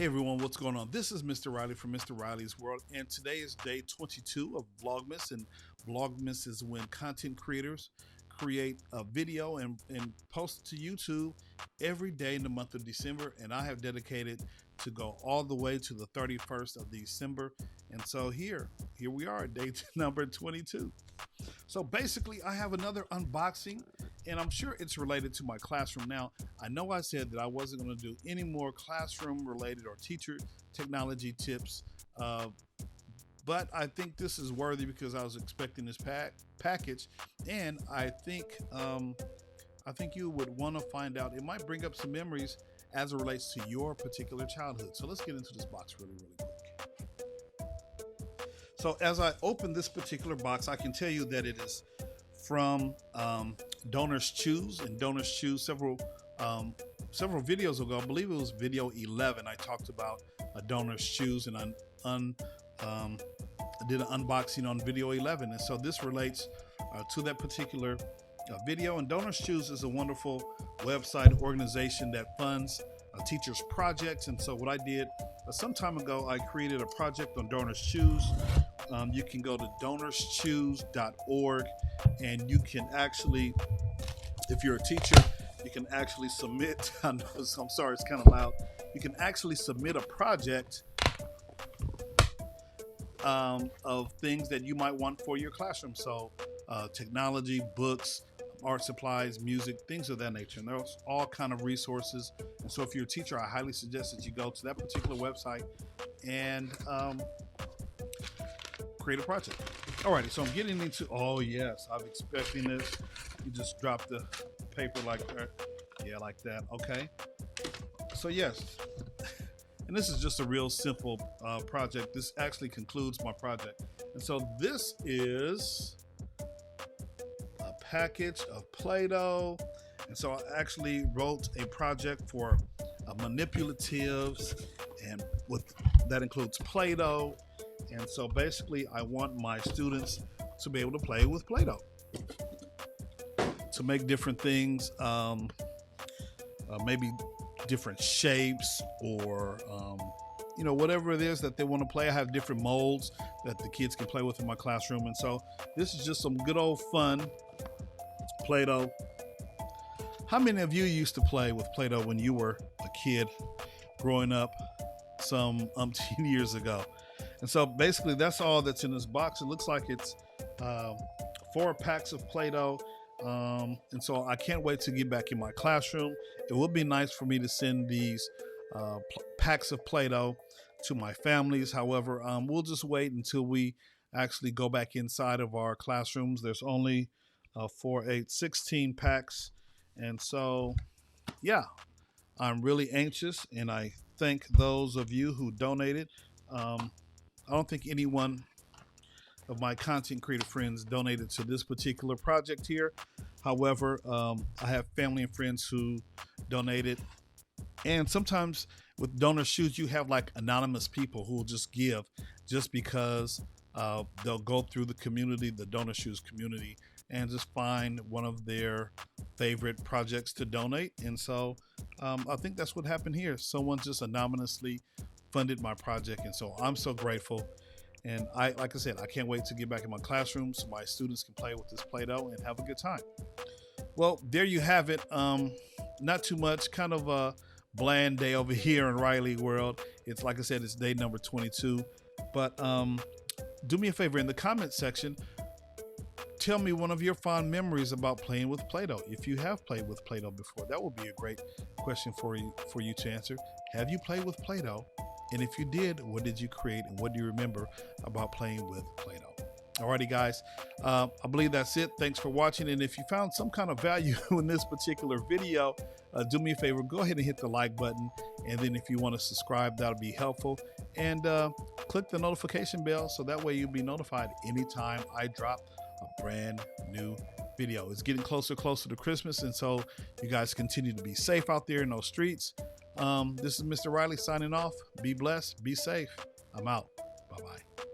Hey everyone, what's going on? This is Mr. Riley from Mr. Riley's World, and today is day 22 of Vlogmas. And Vlogmas is when content creators create a video and post it to YouTube every day in the month of December. And I have dedicated to go all the way to the 31st of December. And so here we are, day number 22. So basically, I have another unboxing, and I'm sure it's related to my classroom. Now, I know I said that I wasn't going to do any more classroom related or teacher technology tips, but I think this is worthy because I was expecting this package, and I think you would want to find out. It might bring up some memories as it relates to your particular childhood. So let's get into this box really quick. So as I open this particular box, I can tell you that it is from Donors Choose, and Donors Choose several videos ago. I believe it was video 11. I talked about Donors Choose, and I did an unboxing on video 11, and so this relates to that particular video. And Donors Choose is a wonderful website organization that funds teachers' projects. And so what I did some time ago, I created a project on Donors Choose. You can go to donorschoose.org, and you can actually, if you're a teacher, you can actually submit. I'm sorry, it's kind of loud. You can actually submit a project of things that you might want for your classroom. So technology, books, art supplies, music, things of that nature. And there's all kind of resources. And so if you're a teacher, I highly suggest that you go to that particular website and create a project. Alrighty, so I'm getting into, oh yes, I'm expecting this. You just drop the paper like that. Yeah, like that. Okay. So yes, and this is just a real simple project. This actually concludes my project. And so this is a package of Play-Doh. And so I actually wrote a project for manipulatives, and that includes Play-Doh. And so basically, I want my students to be able to play with Play-Doh, to make different things, maybe different shapes, or whatever it is that they want to play. I have different molds that the kids can play with in my classroom. And so this is just some good old fun Play-Doh. How many of you used to play with Play-Doh when you were a kid growing up some umpteen years ago? And so basically that's all that's in this box. It looks like it's 4 packs of Play-Doh. And so I can't wait to get back in my classroom. It would be nice for me to send these packs of Play-Doh to my families. However, we'll just wait until we actually go back inside of our classrooms. There's only 4, 8, 16 packs. And so, yeah, I'm really anxious, and I thank those of you who donated. I don't think anyone of my content creator friends donated to this particular project here. However, I have family and friends who donated. And sometimes with Donors Choose, you have like anonymous people who will just give just because they'll go through the community, the Donors Choose community, and just find one of their favorite projects to donate. And so I think that's what happened here. Someone just anonymously funded my project, and so I'm so grateful. And like I said, I can't wait to get back in my classroom so my students can play with this Play-Doh and have a good time. Well, there you have it. Not too much, kind of a bland day over here in Riley World. It's like I said, it's day number 22. But do me a favor, in the comment section, tell me one of your fond memories about playing with Play-Doh. If you have played with Play-Doh before, that would be a great question for you to answer. Have you played with Play-Doh? And if you did, what did you create, and what do you remember about playing with Play-Doh? Alrighty, guys, I believe that's it. Thanks for watching. And if you found some kind of value in this particular video, do me a favor, go ahead and hit the like button. And then if you want to subscribe, that'll be helpful. And click the notification bell so that way you'll be notified anytime I drop a brand new video. It's getting closer to Christmas, and so you guys continue to be safe out there in those streets. This is Mr. Riley signing off. Be blessed, be safe. I'm out. Bye-bye.